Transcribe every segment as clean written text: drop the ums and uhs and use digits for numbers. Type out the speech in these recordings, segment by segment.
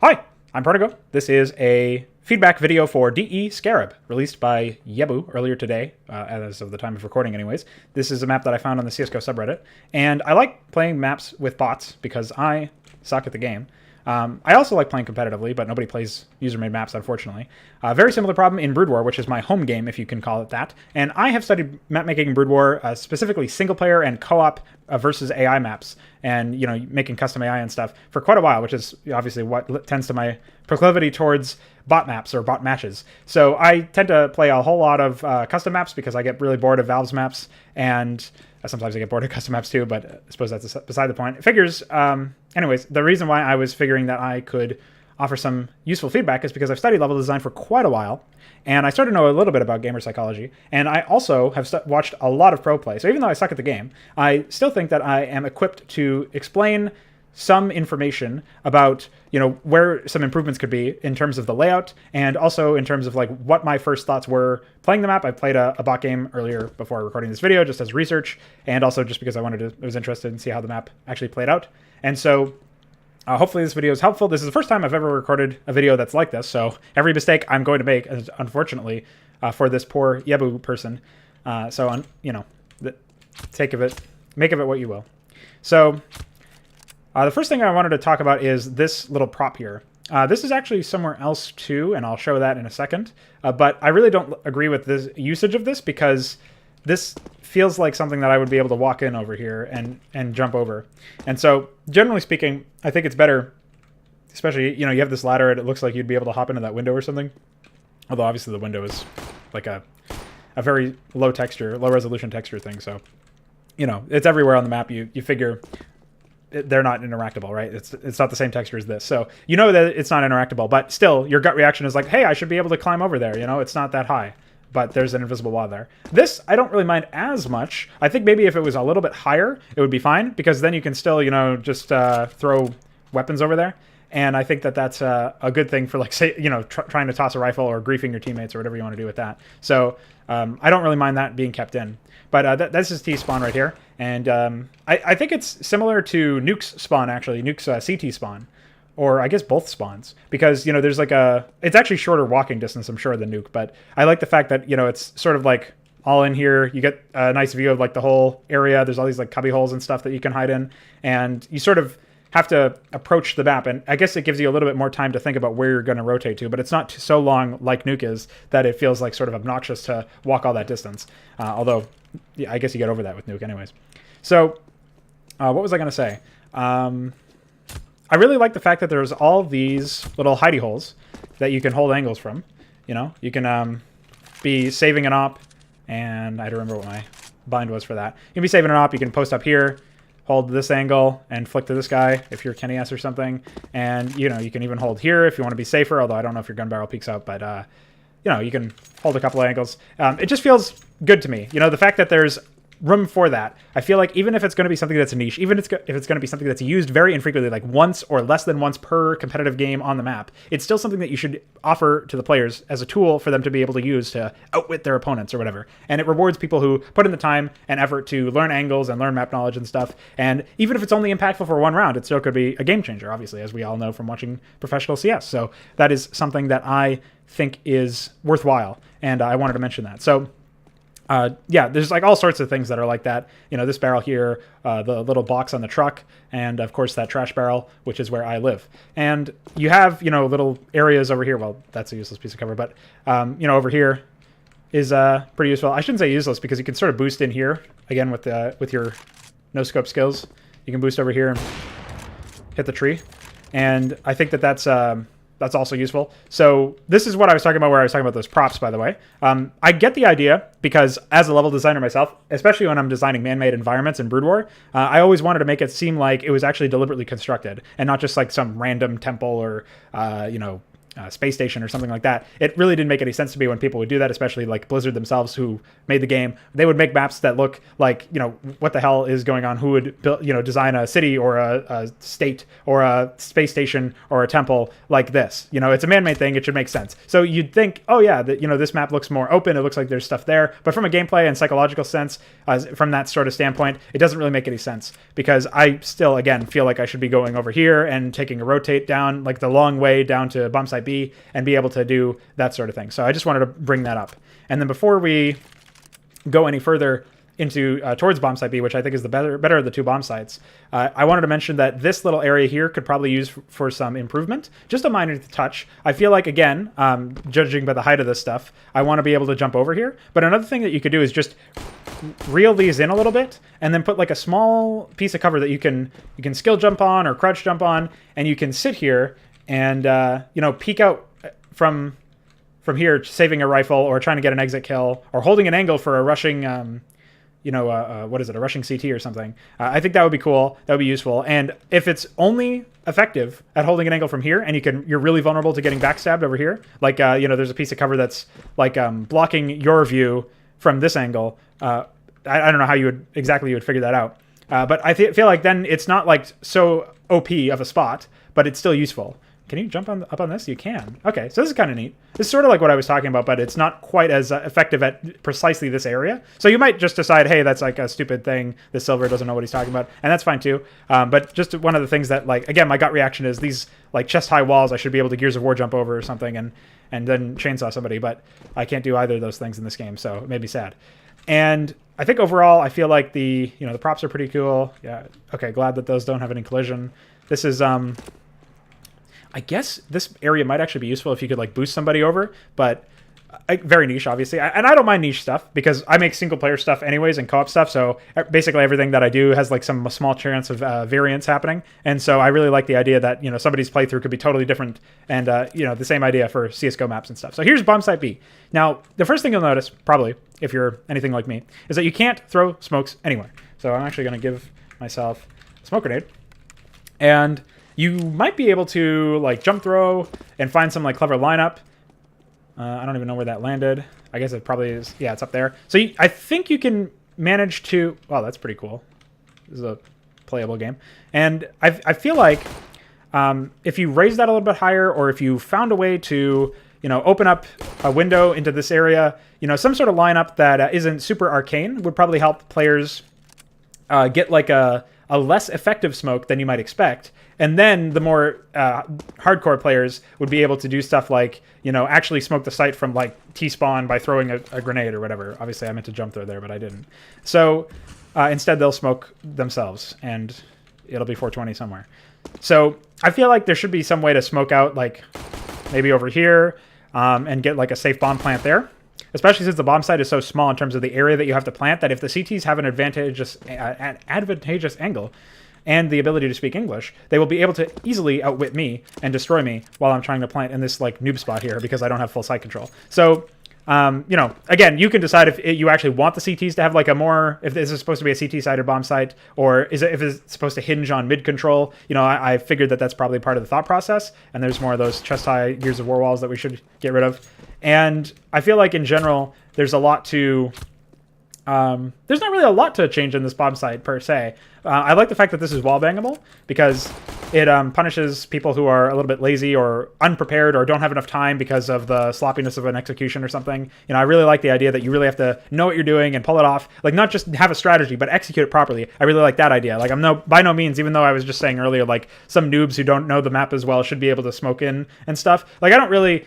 Hi, I'm Prodigo. This is a feedback video for DE Scarab, released by Yebu earlier today, as of the time of recording anyways. This is a map that I found on the CSGO subreddit, and I like playing maps with bots because I suck at the game. I also like playing competitively, but nobody plays user-made maps, unfortunately. Very similar problem in Brood War, which is my home game, if you can call it that. And I have studied map making in Brood War, specifically single-player and co-op versus AI maps, and making custom AI and stuff for quite a while, which is obviously what tends to my proclivity towards bot maps or bot matches. So I tend to play a whole lot of custom maps because I get really bored of Valve's maps, and sometimes I get bored of custom maps too, but I suppose that's beside the point. Figures, anyways, the reason why I was figuring that I could offer some useful feedback is because I've studied level design for quite a while, and I started to know a little bit about gamer psychology, and I also have watched a lot of pro play. So even though I suck at the game, I still think that I am equipped to explain some information about where some improvements could be in terms of the layout, and also in terms of like what my first thoughts were playing the map. I played a bot game earlier before recording this video just as research, and also just because I was interested in see how the map actually played out. And so hopefully this video is helpful. This is the first time I've ever recorded a video that's like this, so every mistake I'm going to make, unfortunately, for this poor Yebu person. Make of it what you will. So the first thing I wanted to talk about is this little prop here. This is actually somewhere else too, and I'll show that in a second. But I really don't agree with this usage of this because this feels like something that I would be able to walk in over here and jump over. And so, generally speaking, I think it's better, especially, you have this ladder and it looks like you'd be able to hop into that window or something. Although obviously the window is like a very low resolution texture thing. So, it's everywhere on the map. You figure they're not interactable, right? It's not the same texture as this. So you know that it's not interactable, but still your gut reaction is like, hey, I should be able to climb over there. It's not that high, but there's an invisible wall there. This, I don't really mind as much. I think maybe if it was a little bit higher, it would be fine because then you can still, just throw weapons over there. And I think that that's a good thing for, like, say, trying to toss a rifle or griefing your teammates or whatever you want to do with that. So I don't really mind that being kept in. But that's his T spawn right here. And I think it's similar to Nuke's spawn, actually. Nuke's CT spawn. Or I guess both spawns. Because, there's like it's actually shorter walking distance, I'm sure, than Nuke. But I like the fact that, it's sort of like all in here. You get a nice view of, like, the whole area. There's all these, like, cubby holes and stuff that you can hide in. And you sort of have to approach the map, and I guess it gives you a little bit more time to think about where you're going to rotate to, but it's not so long like Nuke is that it feels like sort of obnoxious to walk all that distance. Although, yeah, I guess you get over that with Nuke anyways. So, what was I going to say? I really like the fact that there's all these little hidey holes that you can hold angles from. You can be saving an op, and I don't remember what my bind was for that. You can be saving an op, you can post up here, hold this angle and flick to this guy if you're Kenny S or something. And, you can even hold here if you want to be safer, although I don't know if your gun barrel peeks out, but, you can hold a couple of angles. It just feels good to me. The fact that there's room for that. I feel like even if it's going to be something that's a niche, even if it's going to be something that's used very infrequently, like once or less than once per competitive game on the map, it's still something that you should offer to the players as a tool for them to be able to use to outwit their opponents or whatever. And it rewards people who put in the time and effort to learn angles and learn map knowledge and stuff. And even if it's only impactful for one round, it still could be a game changer, obviously, as we all know from watching professional CS. So that is something that I think is worthwhile, and I wanted to mention that. So yeah, there's like all sorts of things that are like that. This barrel here, the little box on the truck, and of course that trash barrel, which is where I live. And you have, little areas over here. Well, that's a useless piece of cover, but, over here is pretty useful. I shouldn't say useless because you can sort of boost in here, again, with your no-scope skills. You can boost over here and hit the tree. And I think that that's also useful. So this is what I was talking about where I was talking about those props, by the way. I get the idea because as a level designer myself, especially when I'm designing man-made environments in Brood War, I always wanted to make it seem like it was actually deliberately constructed and not just like some random temple or, space station or something like that. It really didn't make any sense to me when people would do that, especially like Blizzard themselves, who made the game. They would make maps that look like, what the hell is going on? Who would build, design a city or a state or a space station or a temple like this? It's a man-made thing. It should make sense. So you'd think, oh yeah, that this map looks more open. It looks like there's stuff there. But from a gameplay and psychological sense, from that sort of standpoint, it doesn't really make any sense, because I still, again, feel like I should be going over here and taking a rotate down, like the long way down to bomb site B, and be able to do that sort of thing. So I just wanted to bring that up. And then before we go any further into towards bomb site B, which I think is the better of the two bomb sites, I wanted to mention that this little area here could probably use for some improvement. Just a minor touch. I feel like, again, judging by the height of this stuff, I want to be able to jump over here. But another thing that you could do is just reel these in a little bit, and then put like a small piece of cover that you can skill jump on or crouch jump on, and you can sit here and peek out from here, saving a rifle or trying to get an exit kill or holding an angle for a rushing what is it, a rushing CT or something. I think that would be cool. That would be useful. And if it's only effective at holding an angle from here, and you're really vulnerable to getting backstabbed over here, like there's a piece of cover that's like blocking your view from this angle. I don't know how you would figure that out. But I feel like then it's not like so OP of a spot, but it's still useful. Can you jump up on this? You can. Okay, so this is kind of neat. This is sort of like what I was talking about, but it's not quite as effective at precisely this area. So you might just decide, hey, that's like a stupid thing. The silver doesn't know what he's talking about, and that's fine too. But just one of the things that, like, again, my gut reaction is these like chest-high walls I should be able to Gears of War jump over or something and then chainsaw somebody, but I can't do either of those things in this game, so it made me sad. And I think overall, I feel like the props are pretty cool. Yeah, okay, glad that those don't have any collision. This is I guess this area might actually be useful if you could like boost somebody over, but very niche, obviously. And I don't mind niche stuff because I make single player stuff anyways and co-op stuff. So basically everything that I do has like some small chance of variance happening. And so I really like the idea that, somebody's playthrough could be totally different, and, the same idea for CSGO maps and stuff. So here's bomb site B. Now, the first thing you'll notice, probably, if you're anything like me, is that you can't throw smokes anywhere. So I'm actually going to give myself a smoke grenade. And you might be able to like jump throw and find some like clever lineup. I don't even know where that landed. I guess it probably is. Yeah, it's up there. So I think you can manage to... Wow, that's pretty cool. This is a playable game. And I feel like if you raise that a little bit higher, or if you found a way to, open up a window into this area, some sort of lineup that isn't super arcane would probably help players get like a less effective smoke than you might expect. And then the more hardcore players would be able to do stuff like, actually smoke the site from like T-spawn by throwing a grenade or whatever. Obviously, I meant to jump through there, but I didn't. So instead, they'll smoke themselves, and it'll be 420 somewhere. So I feel like there should be some way to smoke out, like maybe over here, and get like a safe bomb plant there. Especially since the bomb site is so small in terms of the area that you have to plant, that if the CTs have an advantageous angle and the ability to speak English, they will be able to easily outwit me and destroy me while I'm trying to plant in this like noob spot here because I don't have full site control. So, again, you can decide if you actually want the CTs to have like a more, if this is supposed to be a CT-sided bomb site, or if it's supposed to hinge on mid control. I figured that that's probably part of the thought process, and there's more of those chest-high Gears of War walls that we should get rid of. And I feel like in general, there's a lot to... there's not really a lot to change in this bomb site per se. I like the fact that this is wall bangable because it punishes people who are a little bit lazy or unprepared or don't have enough time because of the sloppiness of an execution or something. I really like the idea that you really have to know what you're doing and pull it off. Like, not just have a strategy, but execute it properly. I really like that idea. Like, by no means, even though I was just saying earlier, like, some noobs who don't know the map as well should be able to smoke in and stuff. Like, I don't really...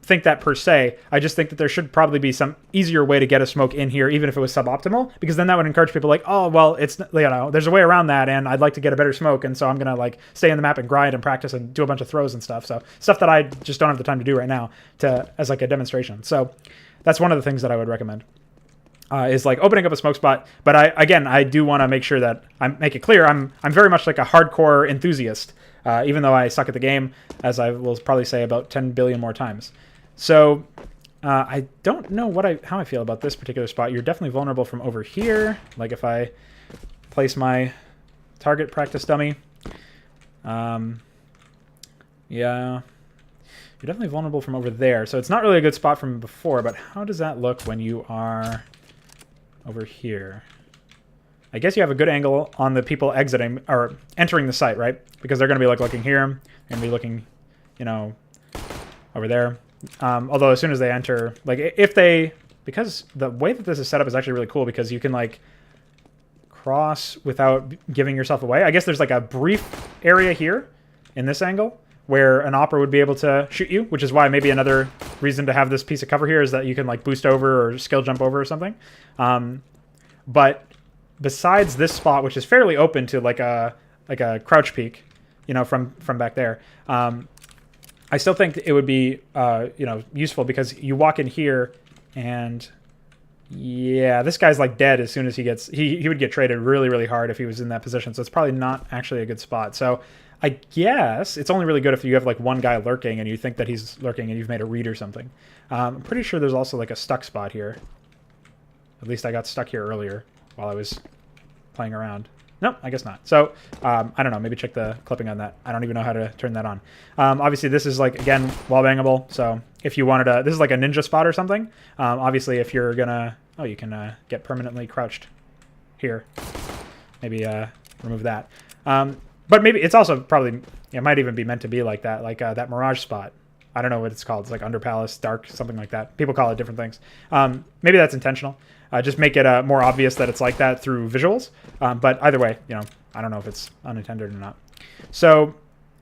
think that per se. I just think that there should probably be some easier way to get a smoke in here, even if it was suboptimal, because then that would encourage people like, oh, well, it's, there's a way around that, and I'd like to get a better smoke, and so I'm gonna like stay in the map and grind and practice and do a bunch of throws and stuff. So stuff that I just don't have the time to do right now as like a demonstration. So that's one of the things that I would recommend. Is like opening up a smoke spot, but I do want to make sure that I make it clear I'm very much like a hardcore enthusiast, even though I suck at the game, as I will probably say about 10 billion more times. So I don't know how I feel about this particular spot. You're definitely vulnerable from over here. Like if I place my target practice dummy, yeah, You're definitely vulnerable from over there, so it's not really a good spot from before, but how does that look when you are over here? I guess you have a good angle on the people exiting, or entering the site, right? Because they're going to be like looking here, they're going to be looking, you know, over there. Although as soon as they enter, like if they, because the way that this is set up is actually really cool because you can like cross without giving yourself away. I guess there's like a brief area here in this angle where an opera would be able to shoot you, which is why maybe another reason to have this piece of cover here is that you can like boost over or skill jump over or something. But besides this spot, which is fairly open to like a crouch peek, you know, from back there, I still think it would be you know, useful because you walk in here and yeah, this guy's like dead as soon as he gets he would get traded really, really hard if he was in that position. So it's probably not actually a good spot. So I guess it's only really good if you have like one guy lurking and you think that he's lurking and you've made a read or something. I'm pretty sure there's also like a stuck spot here. At least I got stuck here earlier while I was playing around. Nope, I guess not. So I don't know. Maybe check the clipping on that. I don't even know how to turn that on. Obviously, this is like, again, wall bangable. So if you wanted to, this is like a ninja spot or something. Obviously, if you're gonna, oh, you can get permanently crouched here. Maybe remove that. But maybe it's also probably, it might even be meant to be like that Mirage spot. I don't know what it's called. It's like Under Palace, Dark, something like that. People call it different things. Maybe that's intentional. Just make it more obvious that it's like that through visuals. But either way, you know, I don't know if it's unintended or not. So,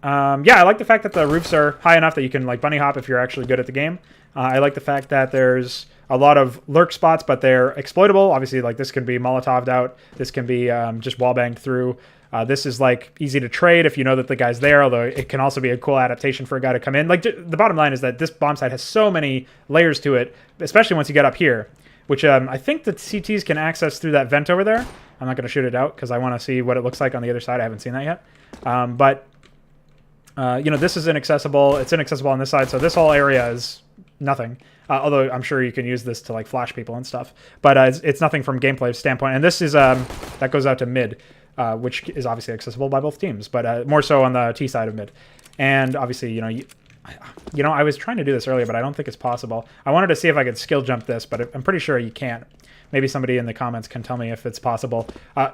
yeah, I like the fact that the roofs are high enough that you can like bunny hop if you're actually good at the game. I like the fact that there's a lot of lurk spots, but they're exploitable. Obviously, like this can be Molotov'd out. This can be just wall banged through. This is like easy to trade if you know that the guy's there, although it can also be a cool adaptation for a guy to come in. Like the bottom line is that this bomb site has so many layers to it, especially once you get up here, which I think the CTs can access through that vent over there. I'm not going to shoot it out because I want to see what it looks like on the other side. I haven't seen that yet. But you know, this is inaccessible. It's inaccessible on this side, so this whole area is nothing. Although I'm sure you can use this to like flash people and stuff. But it's nothing from gameplay standpoint. And this is that goes out to mid. Which is obviously accessible by both teams, but more so on the T side of mid. And obviously, you know, I was trying to do this earlier, but I don't think it's possible. I wanted to see if I could skill jump this, but I'm pretty sure you can't. Maybe somebody in the comments can tell me if it's possible.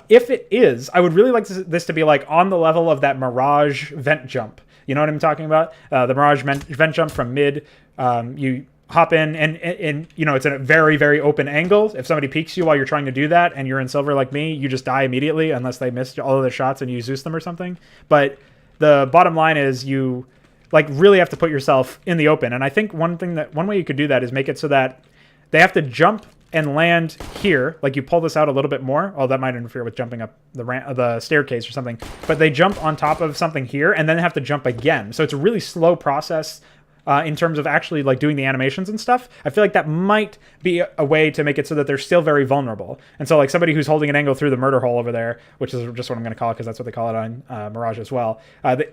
If it is, I would really like this to be like on the level of that Mirage vent jump. You know what I'm talking about? The Mirage vent jump from mid. You hop in and you know, it's in a very, very open angle. If somebody peeks you while you're trying to do that and you're in silver like me, you just die immediately unless they missed all of their shots and you Zeus them or something. But the bottom line is you like really have to put yourself in the open. And I think one way you could do that is make it so that they have to jump and land here. Like you pull this out a little bit more. Oh, that might interfere with jumping up the staircase or something. But they jump on top of something here and then have to jump again. So it's a really slow process. In terms of actually like doing the animations and stuff. I feel like that might be a way to make it so that they're still very vulnerable. And so like somebody who's holding an angle through the murder hole over there, which is just what I'm going to call it because that's what they call it on Mirage as well.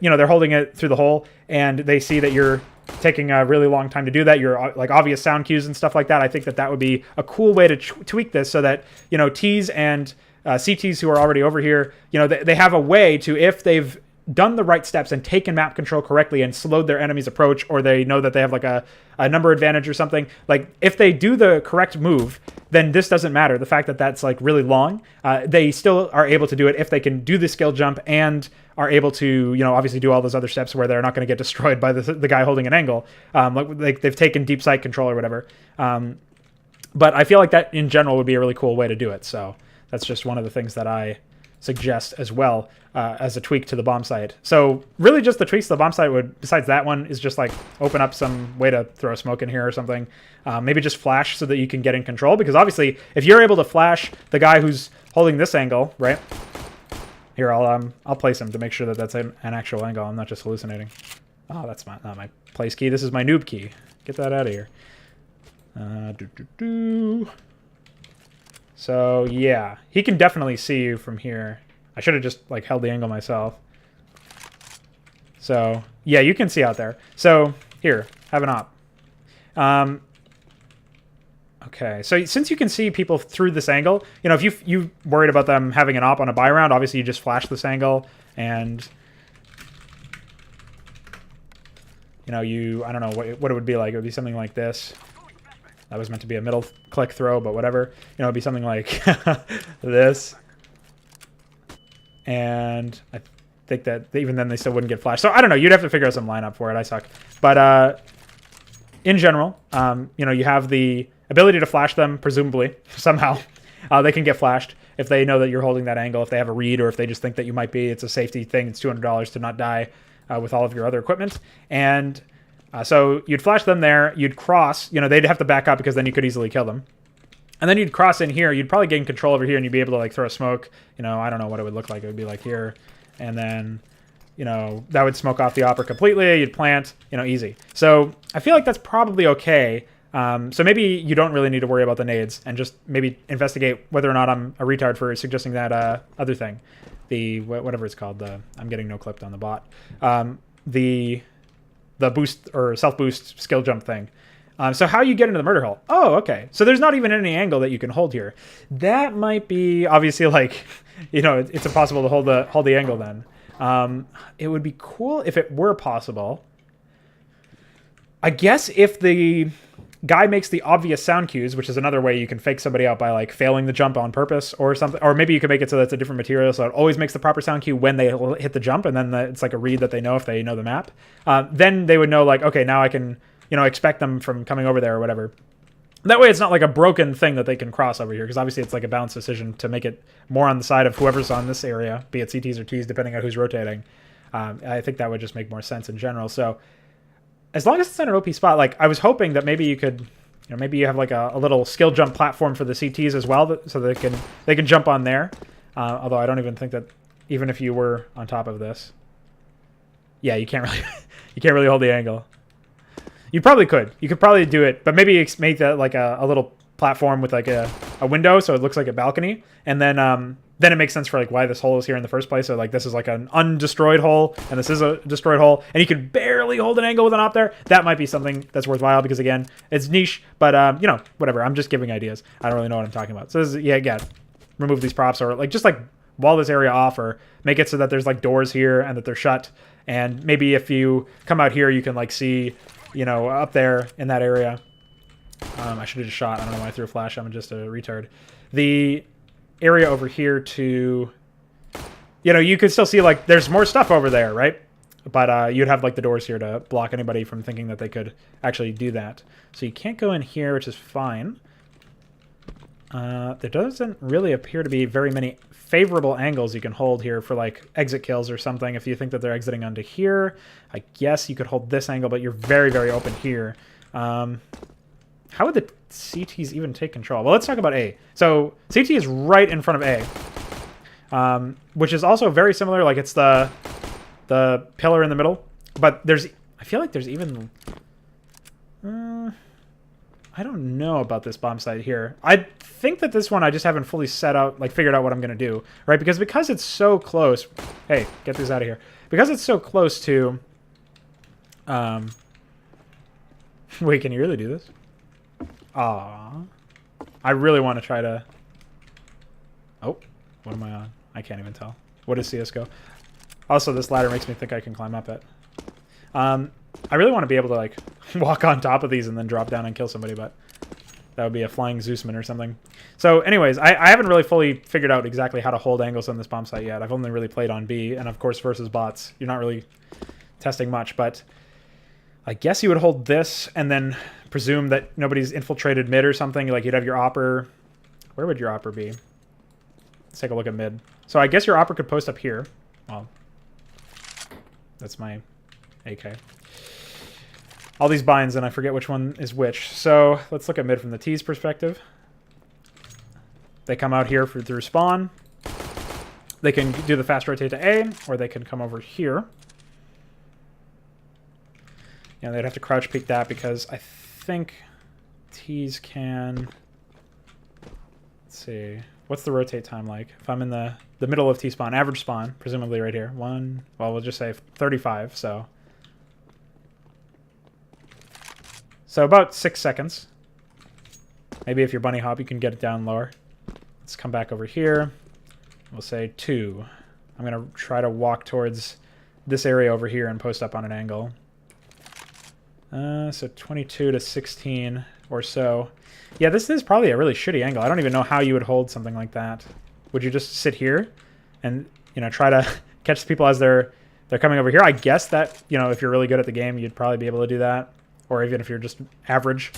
You know, they're holding it through the hole and they see that you're taking a really long time to do that. You're like obvious sound cues and stuff like that. I think that would be a cool way to tweak this so that, you know, Ts and CTs who are already over here, you know, they have a way to, if they've done the right steps and taken map control correctly and slowed their enemy's approach, or they know that they have like a number advantage or something, like if they do the correct move, then this doesn't matter. The fact that that's like really long, they still are able to do it if they can do the skill jump and are able to, you know, obviously do all those other steps where they're not going to get destroyed by the guy holding an angle. Like they've taken deep sight control or whatever. But I feel like that in general would be a really cool way to do it. So that's just one of the things that I suggest as well as a tweak to the bomb site. So really just the tweaks to the bomb site would, besides that one, is just like open up some way to throw smoke in here or something. Maybe just flash so that you can get in control, because obviously if you're able to flash the guy who's holding this angle, right? Here, I'll place him to make sure that that's an actual angle. I'm not just hallucinating. Oh, that's not my place key. This is my noob key. Get that out of here. So yeah, he can definitely see you from here. I should have just like held the angle myself. So yeah, you can see out there. So here, have an op. Okay, so since you can see people through this angle, you know, if you worried about them having an op on a buy round, obviously you just flash this angle and you know, I don't know what it would be like. It would be something like this. That was meant to be a middle click throw, but whatever. You know, it'd be something like this. And I think that even then they still wouldn't get flashed. So I don't know. You'd have to figure out some lineup for it. I suck. But in general, you know, you have the ability to flash them, presumably, somehow. They can get flashed if they know that you're holding that angle, if they have a read, or if they just think that you might be. It's a safety thing. It's $200 to not die with all of your other equipment. And so you'd flash them there. You'd cross. You know, they'd have to back up because then you could easily kill them. And then you'd cross in here. You'd probably gain control over here, and you'd be able to like throw a smoke. You know, I don't know what it would look like. It would be like here, and then, you know, that would smoke off the opera completely. You'd plant, you know, easy. So I feel like that's probably okay. So maybe you don't really need to worry about the nades, and just maybe investigate whether or not I'm a retard for suggesting that other thing, the whatever it's called. I'm getting no clipped on the bot. The boost or self boost skill jump thing. So how you get into the murder hole? Oh, okay. So there's not even any angle that you can hold here. That might be obviously like, you know, it's impossible to hold the angle then. It would be cool if it were possible. I guess if the guy makes the obvious sound cues, which is another way you can fake somebody out by like failing the jump on purpose or something, or maybe you can make it so that it's a different material so it always makes the proper sound cue when they hit the jump, and then it's like a read that they know if they know the map. Then they would know like, okay, now I can, you know, expect them from coming over there or whatever. That way it's not like a broken thing that they can cross over here, because obviously it's like a balanced decision to make it more on the side of whoever's on this area, be it CTs or Ts, depending on who's rotating. I think that would just make more sense in general. So as long as it's in an OP spot, like I was hoping that maybe you could, you know, maybe you have like a little skill jump platform for the CTs as well, so they can jump on there. Although I don't even think that even if you were on top of this, yeah, you can't really hold the angle. You probably could. You could probably do it, but maybe make that like a little platform with like a window, so it looks like a balcony, and then it makes sense for like why this hole is here in the first place. So like this is like an undestroyed hole, and this is a destroyed hole, and you can barely hold an angle with an op there. That might be something that's worthwhile because again, it's niche, but you know, whatever. I'm just giving ideas. I don't really know what I'm talking about. So this is, yeah, again, remove these props or like just like wall this area off or make it so that there's like doors here and that they're shut. And maybe if you come out here, you can like see, you know, up there in that area. I should have just shot. I don't know why I threw a flash. I'm just a retard. The area over here to, you know, you could still see like there's more stuff over there, right? But you'd have like the doors here to block anybody from thinking that they could actually do that. So you can't go in here, which is fine. There doesn't really appear to be very many favorable angles you can hold here for like exit kills or something. If you think that they're exiting onto here, I guess you could hold this angle, but you're very, very open here. How would the CTs even take control? Well, let's talk about A. So CT is right in front of A, which is also very similar. Like it's the pillar in the middle, but I feel like there's even, I don't know about this bomb site here. I think that this one I just haven't fully set out, like figured out what I'm going to do, right? Because it's so close. Hey, get this out of here. Because it's so close to, wait, can you really do this? Aww. I really want to try to, oh, what am I on? I can't even tell. What is CSGO? Also, this ladder makes me think I can climb up it. I really want to be able to like walk on top of these and then drop down and kill somebody, but that would be a flying Zeusman or something. So anyways, I haven't really fully figured out exactly how to hold angles on this bomb site yet. I've only really played on B, and of course versus bots. You're not really testing much, but I guess you would hold this and then presume that nobody's infiltrated mid or something. Like you'd have your opper. Where would your opper be? Let's take a look at mid. So I guess your opper could post up here. Well, that's my AK. All these binds, and I forget which one is which. So let's look at mid from the T's perspective. They come out here through spawn. They can do the fast rotate to A, or they can come over here. Yeah, they'd have to crouch peek that because I think T's can... Let's see. What's the rotate time like? If I'm in the middle of T spawn, average spawn, presumably right here. Well, we'll just say 35, so... So about 6 seconds. Maybe if you're bunny hop, you can get it down lower. Let's come back over here. We'll say 2. I'm going to try to walk towards this area over here and post up on an angle. So 22 to 16 or so. Yeah, this is probably a really shitty angle. I don't even know how you would hold something like that. Would you just sit here and, you know, try to catch the people as they're coming over here? I guess that, you know, if you're really good at the game, you'd probably be able to do that. Or even if you're just average.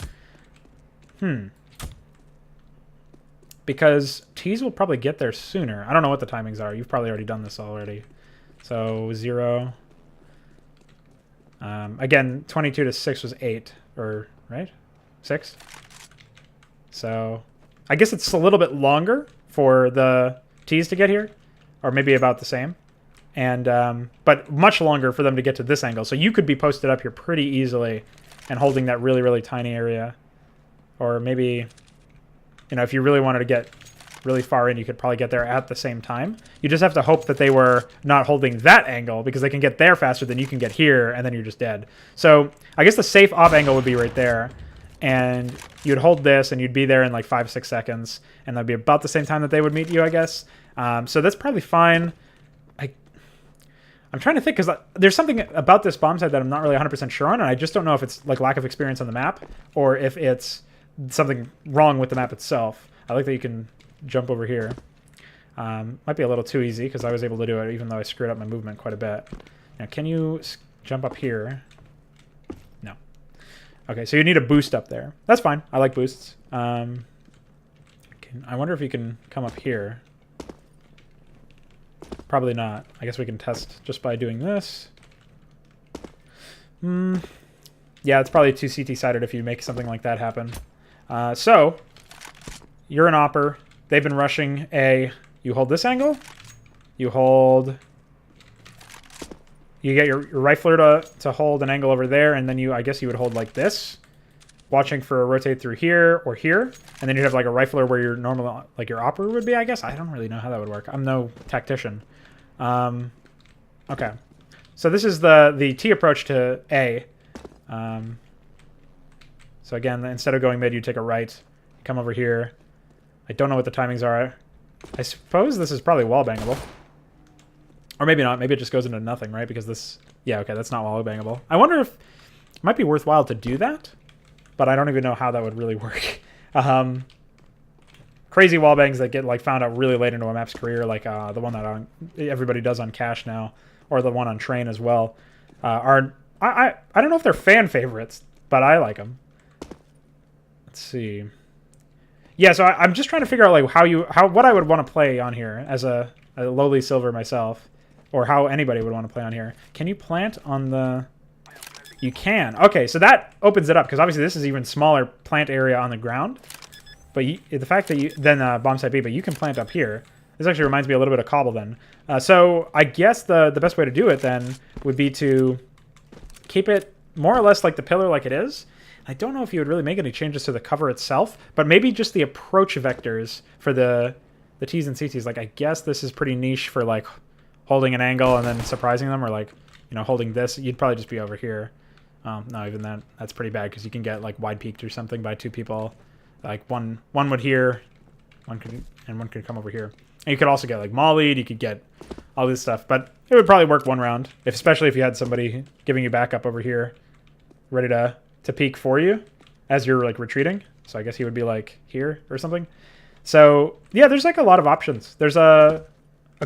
Because T's will probably get there sooner. I don't know what the timings are. You've probably already done this already. So 0. Again, 22 to 6 was 8. Or, right? 6? So I guess it's a little bit longer for the T's to get here. Or maybe about the same. And but much longer for them to get to this angle. So you could be posted up here pretty easily and holding that really, really tiny area. Or maybe, you know, if you really wanted to get really far in, you could probably get there at the same time. You just have to hope that they were not holding that angle, because they can get there faster than you can get here, and then you're just dead. So I guess the safe op angle would be right there. And you'd hold this, and you'd be there in like 5-6 seconds. And that'd be about the same time that they would meet you, I guess. So that's probably fine. I'm trying to think, because there's something about this bomb site that I'm not really 100% sure on, and I just don't know if it's like lack of experience on the map, or if it's something wrong with the map itself. I like that you can jump over here. Might be a little too easy, because I was able to do it, even though I screwed up my movement quite a bit. Now, can you jump up here? No. Okay, so you need a boost up there. That's fine. I like boosts. I wonder if you can come up here. Probably not. I guess we can test just by doing this. Yeah, it's probably too CT-sided if you make something like that happen. So, you're an opper. They've been rushing A. You hold this angle. You hold... You get your rifler to hold an angle over there, and then I guess you would hold like this, watching for a rotate through here or here, and then you'd have like a rifler where your normal, like your opper would be, I guess. I don't really know how that would work. I'm no tactician. Okay. So this is the T approach to A. So again, instead of going mid, you take a right, come over here. I don't know what the timings are. I suppose this is probably wall bangable. Or maybe not. Maybe it just goes into nothing, right? Because this... Yeah, okay, that's not wall bangable. I wonder if it might be worthwhile to do that, but I don't even know how that would really work. Crazy wall bangs that get like found out really late into a map's career, like the one that everybody does on Cache now, or the one on Train as well, are... I don't know if they're fan favorites, but I like them. Let's see. Yeah, so I'm just trying to figure out like what I would want to play on here as a lowly silver myself, or how anybody would want to play on here. Can you plant on the... You can. Okay, so that opens it up, because obviously this is even smaller plant area on the ground. But the fact that then bomb site B, but you can plant up here. This actually reminds me a little bit of Cobble then. So I guess the best way to do it then would be to keep it more or less like the pillar like it is. I don't know if you would really make any changes to the cover itself, but maybe just the approach vectors for the T's and CTs. Like, I guess this is pretty niche for like holding an angle and then surprising them, or like, you know, holding this. You'd probably just be over here. No, even that's pretty bad, because you can get like wide peeked or something by two people. Like one would here, one could come over here. And you could also get like mollied. You could get all this stuff, but it would probably work one round, especially if you had somebody giving you backup over here, ready to peek for you as you're like retreating. So I guess he would be like here or something. So yeah, there's like a lot of options. There's a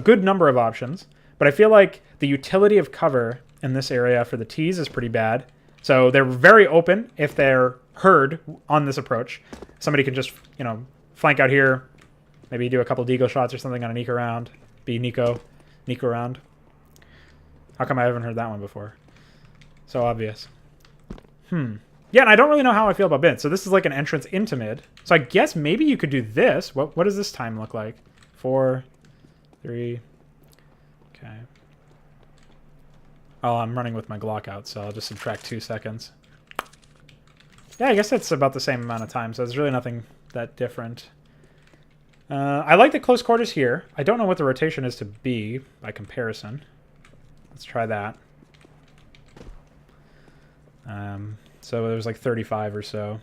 good number of options, but I feel like the utility of cover in this area for the T's is pretty bad. So they're very open if they're heard on this approach. Somebody can just, you know, flank out here, maybe do a couple deagle shots or something on a Nico round. Be Nico round. How come I haven't heard that one before? So obvious. Yeah, and I don't really know how I feel about mid. So this is like an entrance into mid. So I guess maybe you could do this. What does this time look like? 4, 3. Okay. Oh, I'm running with my Glock out, so I'll just subtract 2 seconds. Yeah, I guess that's about the same amount of time, so there's really nothing that different. I like the close quarters here. I don't know what the rotation is to B by comparison. Let's try that. So there's like 35 or so.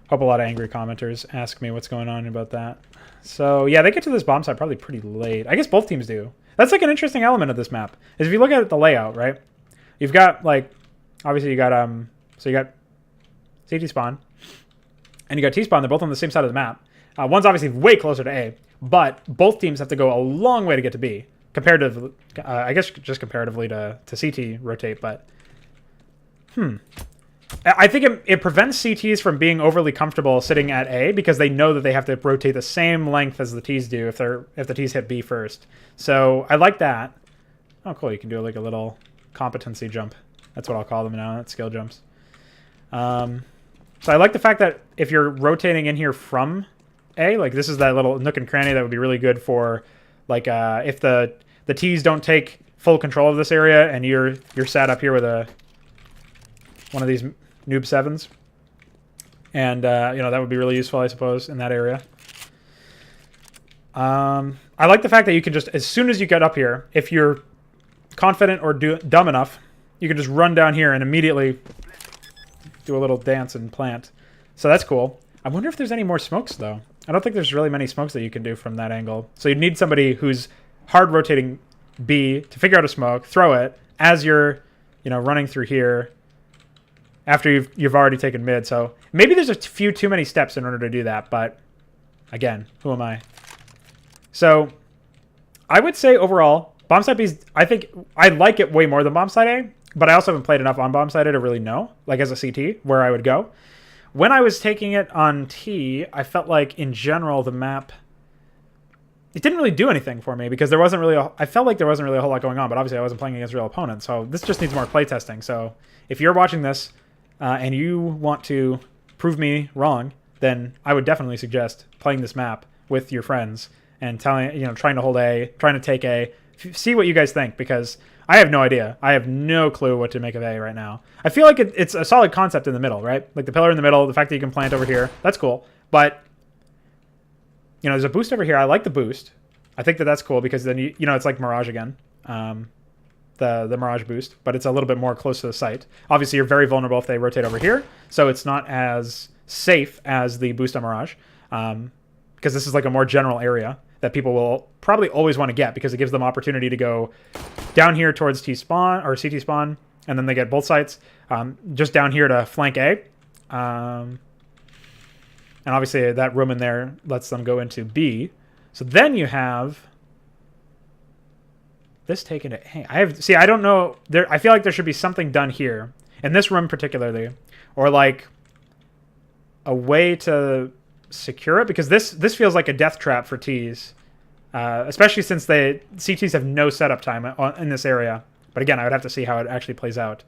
Hope a lot of angry commenters ask me what's going on about that. So yeah, they get to this bomb site probably pretty late. I guess both teams do. That's like an interesting element of this map, is if you look at the layout, right? You've got like Obviously, you got so you got CT spawn, and you got T spawn. They're both on the same side of the map. One's obviously way closer to A, but both teams have to go a long way to get to B. Comparatively, I guess just comparatively to CT rotate, but I think it prevents CTs from being overly comfortable sitting at A because they know that they have to rotate the same length as the Ts do if the Ts hit B first. So I like that. Oh, cool! You can do like a little competency jump. That's what I'll call them now. That's skill jumps. So I like the fact that if you're rotating in here from A, like this is that little nook and cranny that would be really good for, like if the Ts don't take full control of this area and you're sat up here with one of these noob 7s, and that would be really useful, I suppose, in that area. I like the fact that you can just, as soon as you get up here, if you're confident or dumb enough, you can just run down here and immediately do a little dance and plant. So that's cool. I wonder if there's any more smokes, though. I don't think there's really many smokes that you can do from that angle. So you'd need somebody who's hard rotating B to figure out a smoke, throw it as you're, running through here after you've already taken mid. So maybe there's a few too many steps in order to do that, but again, who am I? So I would say overall, Bombsite B, I think I like it way more than Bombsite A, but I also haven't played enough on Bombsite A to really know, like as a CT, where I would go. When I was taking it on T, I felt like in general the map, it didn't really do anything for me because I felt like there wasn't really a whole lot going on, but obviously I wasn't playing against real opponents, so this just needs more playtesting. So if you're watching this and you want to prove me wrong, then I would definitely suggest playing this map with your friends and trying to hold A, trying to take A, see what you guys think, because I have no idea. I have no clue what to make of A right now. I feel like it's a solid concept in the middle, right? Like the pillar in the middle, the fact that you can plant over here, that's cool. But, there's a boost over here. I like the boost. I think that's cool because then, it's like Mirage again, the Mirage boost, but it's a little bit more close to the site. Obviously, you're very vulnerable if they rotate over here, so it's not as safe as the boost on Mirage, because this is like a more general area that people will probably always want to get because it gives them opportunity to go down here towards T spawn or CT spawn, and then they get both sites just down here to flank A. And obviously that room in there lets them go into B. So then you have this taken to A. I don't know. I feel like there should be something done here in this room particularly, or like a way to secure it, because this feels like a death trap for Ts, especially since CTs have no setup time in this area. But again, I would have to see how it actually plays out.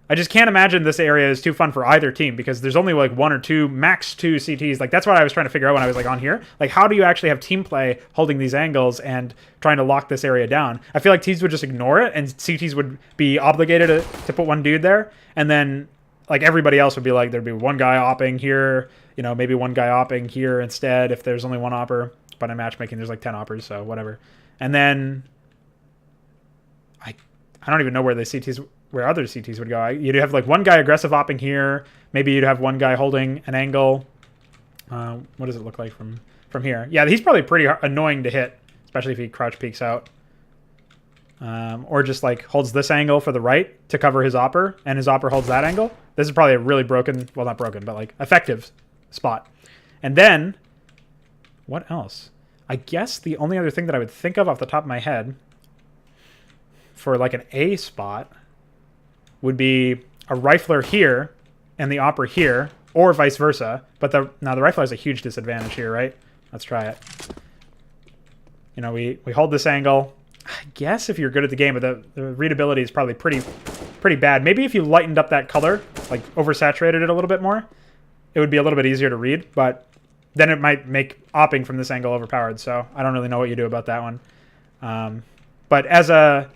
I just can't imagine this area is too fun for either team because there's only like one or two, max two CTs. Like that's what I was trying to figure out when I was like on here. Like how do you actually have team play holding these angles and trying to lock this area down? I feel like Ts would just ignore it and CTs would be obligated to put one dude there. And then like everybody else would be like, there'd be one guy opping here, maybe one guy opping here instead if there's only one opper. But in matchmaking, there's like 10 oppers, so whatever. And then I don't even know where other CTs would go. You'd have like one guy aggressive opping here. Maybe you'd have one guy holding an angle. What does it look like from here? Yeah, he's probably pretty annoying to hit, especially if he crouch peeks out. Or just like holds this angle for the right to cover his opper, and his opper holds that angle. This is probably a really broken, well, not broken, but like effective spot. And then, what else? I guess the only other thing that I would think of off the top of my head for like an A spot would be a rifler here and the opper here, or vice versa. But now the rifler has a huge disadvantage here, right? Let's try it. We hold this angle. I guess if you're good at the game, but the readability is probably pretty bad. Maybe if you lightened up that color, like oversaturated it a little bit more, it would be a little bit easier to read, but then it might make opping from this angle overpowered. So I don't really know what you do about that one. But as a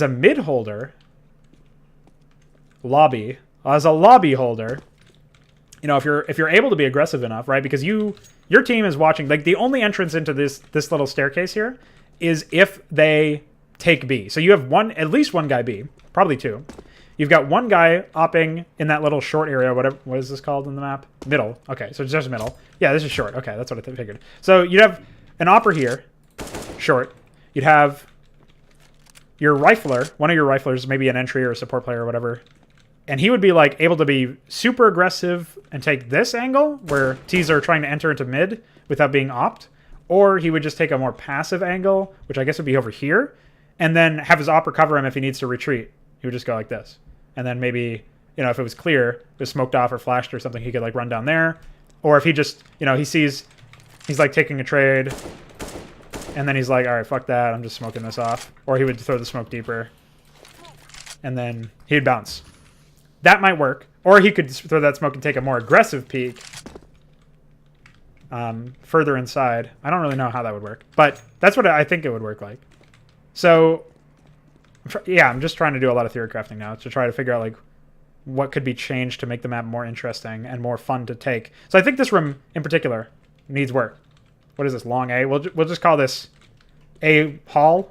mid holder, as a lobby holder, if you're able to be aggressive enough, right? Because your team is watching. Like the only entrance into this little staircase here is if they take B. So you have at least one guy B, probably two. You've got one guy opping in that little short area. What is this called in the map? Middle. Okay, so it's just middle. Yeah, this is short. Okay, that's what I figured. So you'd have an opper here, short. You'd have your rifler, one of your riflers, maybe an entry or a support player or whatever, and he would be like able to be super aggressive and take this angle where T's are trying to enter into mid without being opt, or he would just take a more passive angle, which I guess would be over here, and then have his op recover him if he needs to retreat. He would just go like this. And then maybe, you know, if it was clear, it was smoked off or flashed or something, he could like run down there. Or if he just, you know, he sees he's like taking a trade, and then he's like, all right, fuck that, I'm just smoking this off. Or he would throw the smoke deeper, and then he'd bounce. That might work. Or he could throw that smoke and take a more aggressive peek further inside. I don't really know how that would work, but that's what I think it would work like. So, yeah, I'm just trying to do a lot of theory crafting now to try to figure out like what could be changed to make the map more interesting and more fun to take. So I think this room in particular needs work. What is this, long A? We'll just call this A hall,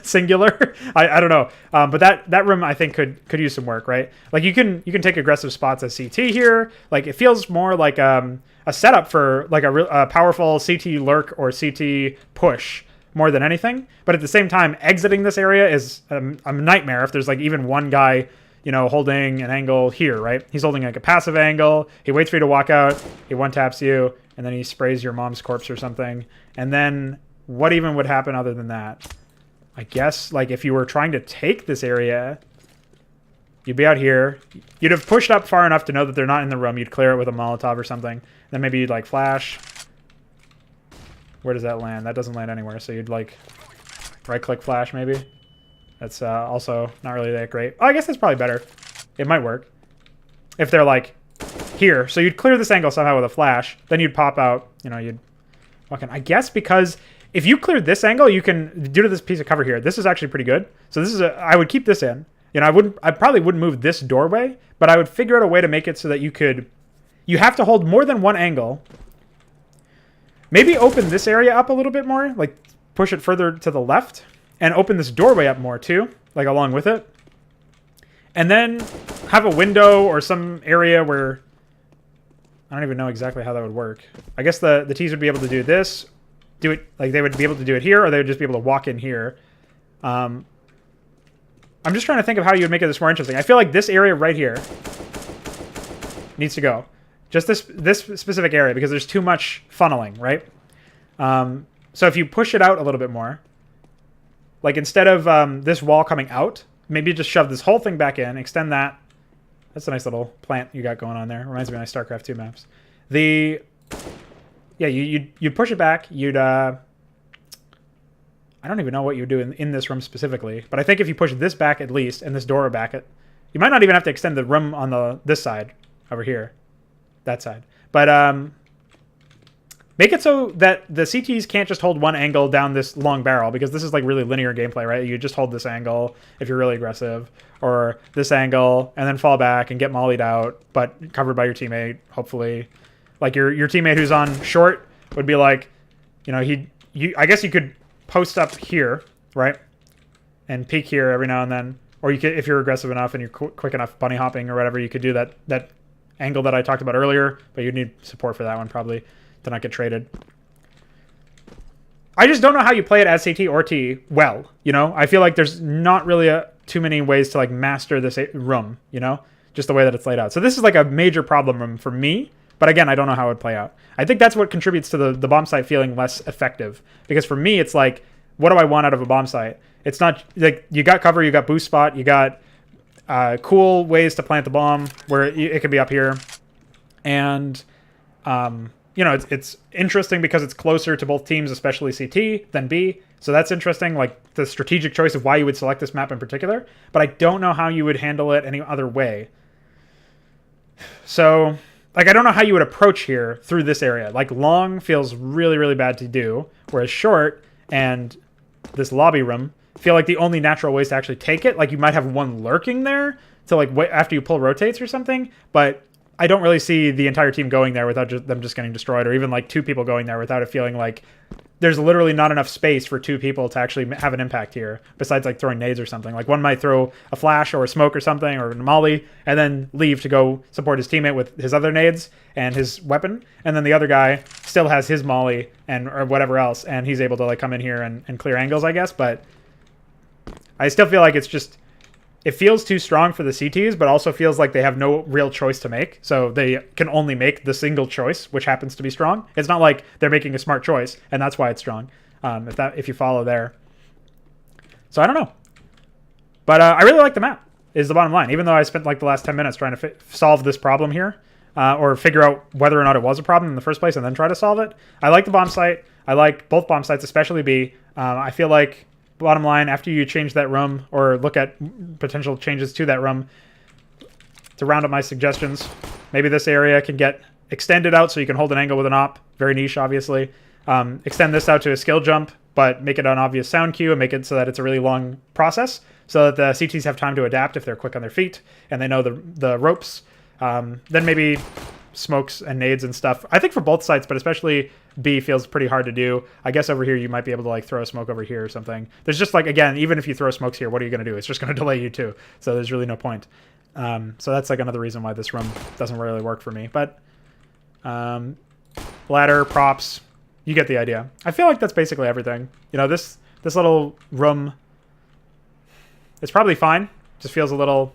singular. I don't know, but that room I think could use some work, right? Like you can take aggressive spots as CT here. Like it feels more like a setup for like a powerful CT lurk or CT push more than anything. But at the same time, exiting this area is a nightmare if there's like even one guy, you know, holding an angle here, right? He's holding like a passive angle. He waits for you to walk out. He one taps you, and then he sprays your mom's corpse or something. And then what even would happen other than that? I guess like if you were trying to take this area, you'd be out here. You'd have pushed up far enough to know that they're not in the room. You'd clear it with a Molotov or something. Then maybe you'd like flash. Where does that land? That doesn't land anywhere. So you'd like right-click flash maybe. That's also not really that great. Oh, I guess that's probably better. It might work. If they're like here. So you'd clear this angle somehow with a flash. Then you'd pop out. You know, you'd... fucking, I guess because if you cleared this angle, you can, due to this piece of cover here, this is actually pretty good. So this is I would keep this in. You know, I probably wouldn't move this doorway, but I would figure out a way to make it so that you have to hold more than one angle. Maybe open this area up a little bit more, like push it further to the left, and open this doorway up more too, like along with it. And then have a window or some area where, I don't even know exactly how that would work. I guess the T's would be able to do this, do it, like they would be able to do it here, or they would just be able to walk in here. I'm just trying to think of how you would make this more interesting. I feel like this area right here needs to go. Just this specific area, because there's too much funneling, right? So if you push it out a little bit more, like instead of this wall coming out, maybe just shove this whole thing back in, extend that. That's a nice little plant you got going on there. Reminds me of my StarCraft 2 maps. Yeah, you'd push it back. You'd I don't even know what you would do in this room specifically, but I think if you push this back at least, and this door back, you might not even have to extend the room on this side over here, that side. But make it so that the CTs can't just hold one angle down this long barrel, because this is like really linear gameplay, right? You just hold this angle if you're really aggressive, or this angle and then fall back and get mollied out, but covered by your teammate, hopefully. Like your teammate who's on short would be like, you know, I guess you could post up here, right? And peek here every now and then. Or you could, if you're aggressive enough and you're quick enough bunny hopping or whatever, you could do that angle that I talked about earlier, but you'd need support for that one probably to not get traded. I just don't know how you play it as CT or T well, you know? I feel like there's not really too many ways to like master this room, you know? Just the way that it's laid out. So this is like a major problem room for me, but again, I don't know how it would play out. I think that's what contributes to the bomb site feeling less effective, because for me, it's like, what do I want out of a bomb site? It's not like you got cover, you got boost spot, you got cool ways to plant the bomb where it could be up here. And, you know, it's interesting because it's closer to both teams, especially CT, than B. So that's interesting, like the strategic choice of why you would select this map in particular. But I don't know how you would handle it any other way. So, like, I don't know how you would approach here through this area. Like, long feels really, really bad to do, whereas short and this lobby room feel like the only natural ways to actually take it. Like, you might have one lurking there to, like, wait after you pull rotates or something, but I don't really see the entire team going there without them just getting destroyed, or even, like, two people going there without it feeling like there's literally not enough space for two people to actually have an impact here, besides, like, throwing nades or something. Like, one might throw a flash or a smoke or something, or a molly, and then leave to go support his teammate with his other nades and his weapon, and then the other guy still has his molly or whatever else, and he's able to, like, come in here and clear angles, I guess. But I still feel like it's just, it feels too strong for the CTs, but also feels like they have no real choice to make. So they can only make the single choice, which happens to be strong. It's not like they're making a smart choice, and that's why it's strong, if you follow there. So I don't know. But I really like the map, is the bottom line. Even though I spent like the last 10 minutes trying to solve this problem here, or figure out whether or not it was a problem in the first place and then try to solve it. I like the bomb site. I like both bomb sites, especially B. I feel like, bottom line, after you change that room or look at potential changes to that room, to round up my suggestions, maybe this area can get extended out so you can hold an angle with an op. Very niche, obviously. Extend this out to a skill jump, but make it an obvious sound cue and make it so that it's a really long process so that the CTs have time to adapt if they're quick on their feet and they know the ropes. Then maybe smokes and nades and stuff. I think for both sites, but especially B feels pretty hard to do. I guess over here you might be able to like throw a smoke over here or something. There's just like, again, even if you throw smokes here, what are you going to do? It's just going to delay you too. So there's really no point. So that's like another reason why this room doesn't really work for me. But ladder, props, you get the idea. I feel like that's basically everything. You know, this little room, it's probably fine. Just feels a little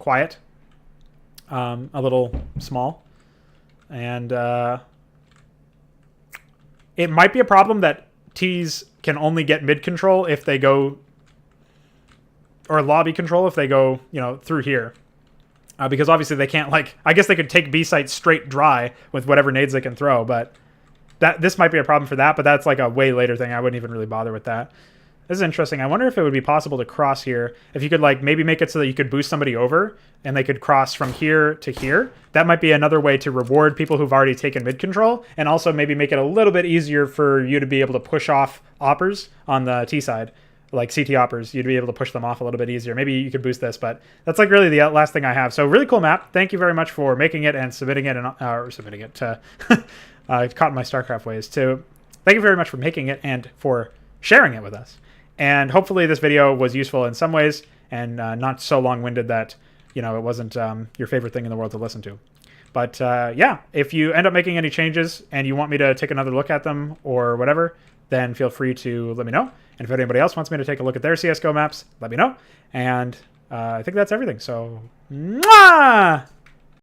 quiet. A little small. And it might be a problem that Ts can only get mid control if they go, or lobby control if they go, you know, through here. Because obviously they can't, like, I guess they could take B site straight dry with whatever nades they can throw, but this might be a problem for that, but that's like a way later thing. I wouldn't even really bother with that. This is interesting. I wonder if it would be possible to cross here. If you could like maybe make it so that you could boost somebody over and they could cross from here to here. That might be another way to reward people who've already taken mid control and also maybe make it a little bit easier for you to be able to push off oppers on the T side. Like CT oppers, you'd be able to push them off a little bit easier. Maybe you could boost this, but that's like really the last thing I have. So really cool map. Thank you very much for making it and submitting it, and submitting it to caught in my StarCraft ways. Thank you very much for making it and for sharing it with us. And hopefully this video was useful in some ways and not so long-winded that, you know, it wasn't your favorite thing in the world to listen to. But yeah, if you end up making any changes and you want me to take another look at them or whatever, then feel free to let me know. And if anybody else wants me to take a look at their CSGO maps, let me know. And I think that's everything. So, mwah!